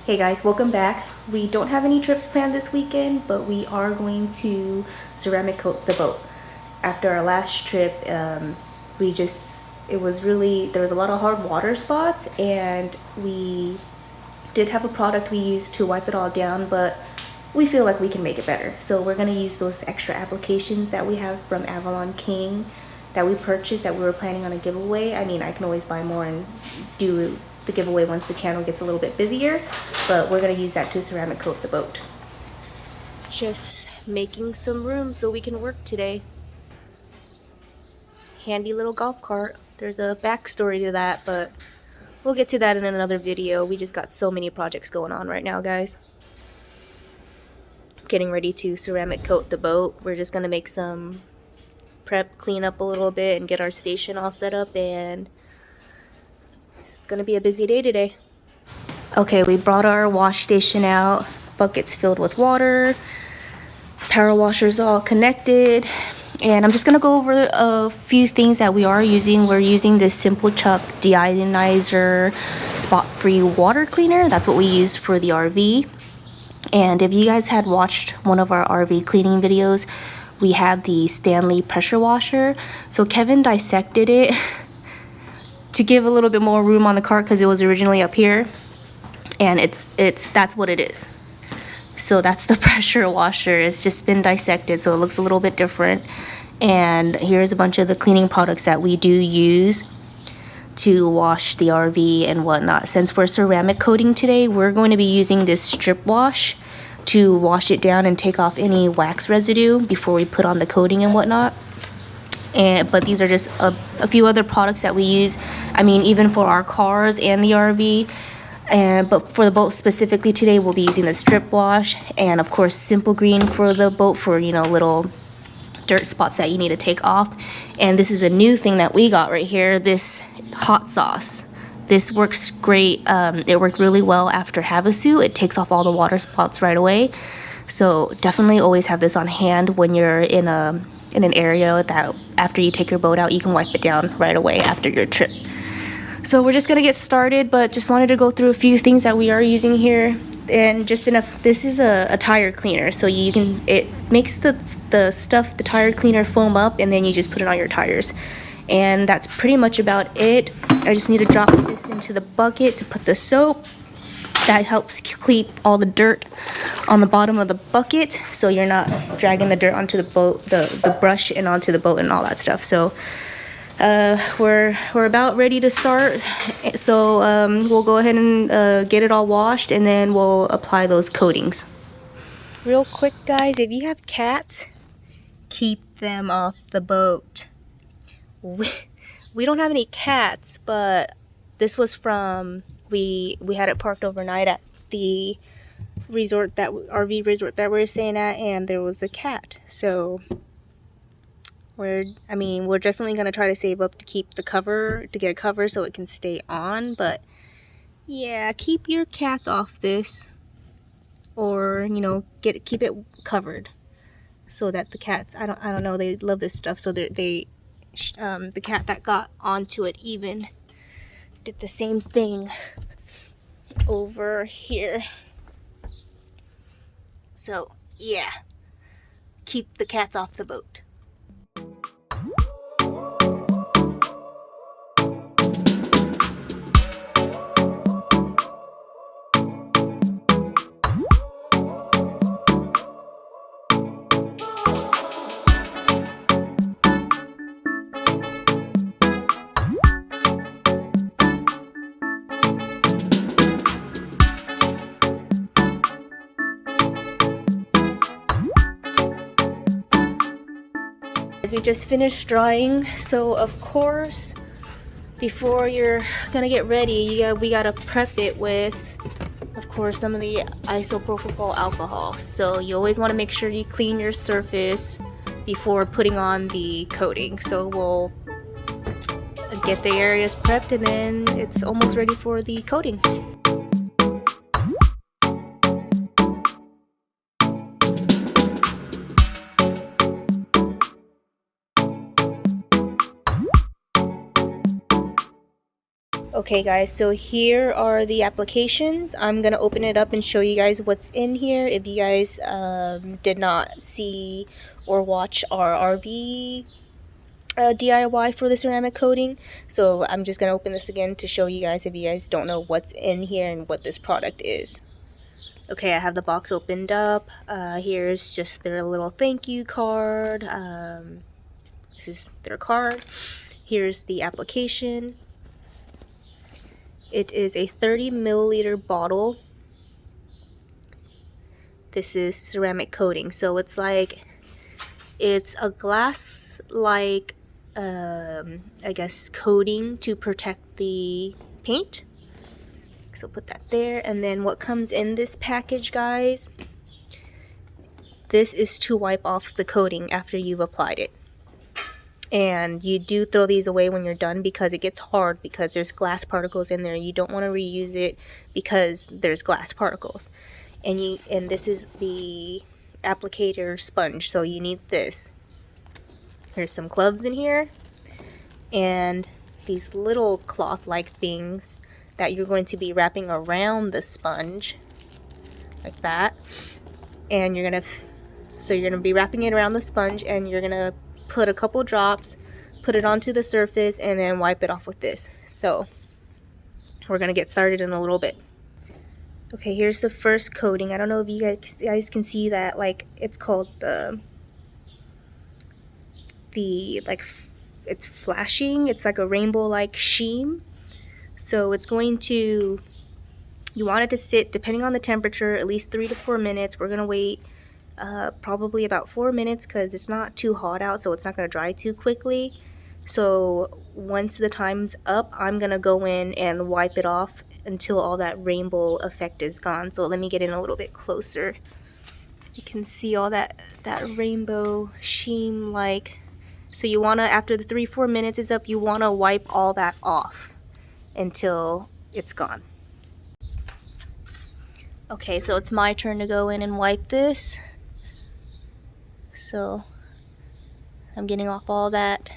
Hey guys, welcome back. We don't have any trips planned this weekend, but we are going to ceramic coat the boat. After our last trip, there was a lot of hard water spots, and we did have a product we used to wipe it all down, but we feel like we can make it better. So we're gonna use those extra applications that we have from Avalon King that we purchased that we were planning on a giveaway. I mean, I can always buy more and do the giveaway once the channel gets a little bit busier, but we're gonna use that to ceramic coat the boat. Just making some room so we can work today. Handy little golf cart. There's a backstory to that, but we'll get to that in another video. We just got so many projects going on right now, guys. Getting ready to ceramic coat the boat. We're just gonna make some prep, clean up a little bit, and get our station all set up, and it's gonna be a busy day today. Okay, we brought our wash station out. Buckets filled with water. Power washers all connected. And I'm just gonna go over a few things that we are using. We're using this Simple Chuck deionizer spot-free water cleaner. That's what we use for the RV. And if you guys had watched one of our RV cleaning videos, we had the STANLEY pressure washer. So Kevin dissected it to give a little bit more room on the cart because it was originally up here, and that's what it is. So that's the pressure washer. It's just been dissected, so it looks a little bit different. And here's a bunch of the cleaning products that we do use to wash the RV and whatnot. Since we're ceramic coating today, we're going to be using this strip wash to wash it down and take off any wax residue before we put on the coating and whatnot. But these are just a few other products that we use. I mean, even for our cars and the RV. But for the boat specifically today, we'll be using the strip wash, and of course Simple Green for the boat for, you know, little dirt spots that you need to take off. And this is a new thing that we got right here, this hot sauce. This works great. It worked really well after Havasu. It takes off all the water spots right away. So definitely always have this on hand when you're in an area that after you take your boat out, you can wipe it down right away after your trip. So we're just gonna get started, but just wanted to go through a few things that we are using here. And just enough, this is a tire cleaner, so it makes the tire cleaner foam up, and then you just put it on your tires. And that's pretty much about it. I just need to drop this into the bucket to put the soap. That helps keep all the dirt on the bottom of the bucket, so you're not dragging the dirt onto the boat, the brush and onto the boat and all that stuff. So we're about ready to start. So we'll go ahead and get it all washed, and then we'll apply those coatings. Real quick, guys, if you have cats, keep them off the boat. We don't have any cats, but this was from we had it parked overnight at the RV resort that we're staying at, and there was a cat. So we're definitely gonna try to save up to get a cover so it can stay on. But yeah, keep your cats off this, or keep it covered so that the cats, I don't know, they love this stuff. So the cat that got onto it even did the same thing over here. So yeah, keep the cats off the boat. We just finished drying, so of course before you're gonna get ready, we gotta prep it with, of course, some of the isopropyl alcohol. So you always want to make sure you clean your surface before putting on the coating. So we'll get the areas prepped, and then it's almost ready for the coating. Okay guys, so here are the applications. I'm gonna open it up and show you guys what's in here if you guys did not see or watch our RV DIY for the ceramic coating. So I'm just gonna open this again to show you guys if you guys don't know what's in here and what this product is. Okay, I have the box opened up. Here's just their little thank you card. This is their card. Here's the application. It is a 30 milliliter bottle. This is ceramic coating, so it's a glass like I guess coating to protect the paint. So put that there, and then what comes in this package, guys, this is to wipe off the coating after you've applied it. And you do throw these away when you're done because it gets hard because there's glass particles in there. You don't want to reuse it because there's glass particles. And this is the applicator sponge, so you need this. There's some gloves in here and these little cloth-like things that you're going to be wrapping around the sponge like that. And you're gonna be wrapping it around the sponge, and you're gonna put a couple drops, put it onto the surface, and then wipe it off with this. So we're gonna get started in a little bit. Okay, here's the first coating. I don't know if you guys can see that, like, it's called it's flashing. It's like a rainbow like sheen. So it's going to, you want it to sit, depending on the temperature, at least 3 to 4 minutes. We're gonna wait probably about 4 minutes because it's not too hot out, so it's not going to dry too quickly. So once the time's up, I'm going to go in and wipe it off until all that rainbow effect is gone. So let me get in a little bit closer. You can see all that rainbow sheen like. So you want to, after the 3-4 minutes is up, you want to wipe all that off until it's gone. Okay, so it's my turn to go in and wipe this. So I'm getting off all that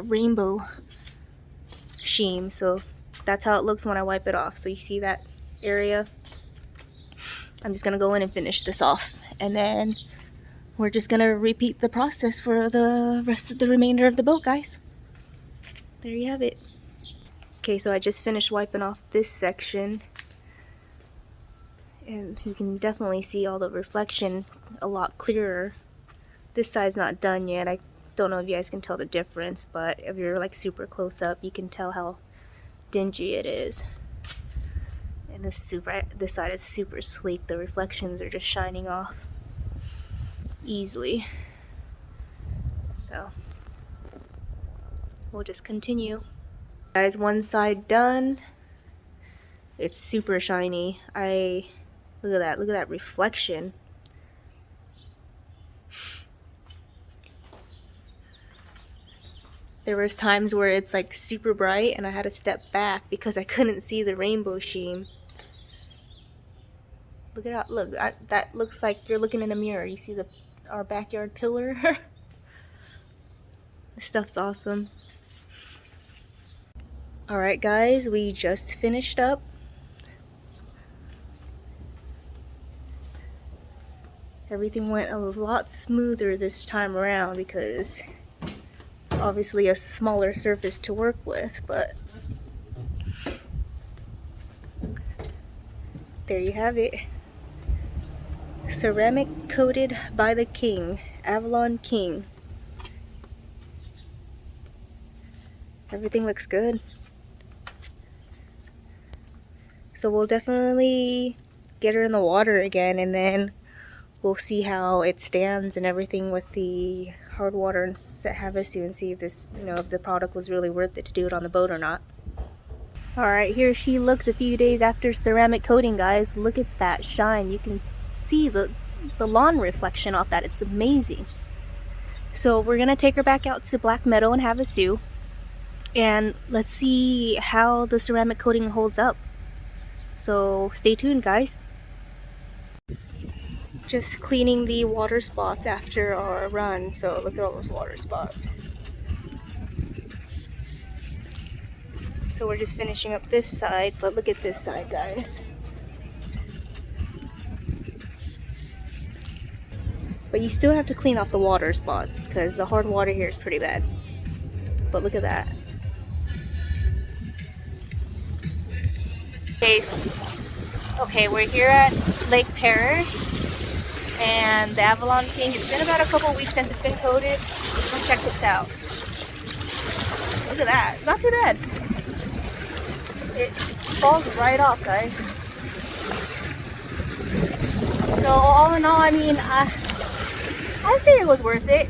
rainbow sheen. So that's how it looks when I wipe it off. So you see that area? I'm just gonna go in and finish this off, and then we're just gonna repeat the process for the rest of the remainder of the boat, guys. There you have it. Okay, so I just finished wiping off this section, and you can definitely see all the reflection a lot clearer. This side's not done yet. I don't know if you guys can tell the difference, but if you're like super close up, you can tell how dingy it is. And this side is super sleek. The reflections are just shining off easily. So we'll just continue. Guys, one side done. It's super shiny. Look at that reflection. There was times where it's like super bright and I had to step back because I couldn't see the rainbow sheen. Look at that. Look, that looks like you're looking in a mirror. You see our backyard pillar? This stuff's awesome. Alright guys, we just finished up. Everything went a lot smoother this time around because obviously a smaller surface to work with, but there you have it. Ceramic coated by the King, Avalon King. Everything looks good. So we'll definitely get her in the water again, and then we'll see how it stands and everything with the hard water, and have us do and see if this, if the product was really worth it to do it on the boat or not. Alright, here she looks a few days after ceramic coating, guys. Look at that shine. You can see the lawn reflection off that. It's amazing. So we're gonna take her back out to Black Meadow and Havasu, and let's see how the ceramic coating holds up. So stay tuned, guys. Just cleaning the water spots after our run. So look at all those water spots. So we're just finishing up this side, but look at this side, guys. But you still have to clean off the water spots because the hard water here is pretty bad. But look at that. Okay, we're here at Lake Paris and the Avalon King. It's been about a couple weeks since it's been coated. Come check this out. Look at that. It's not too bad. It falls right off, guys. So all in all, I mean, I say it was worth it.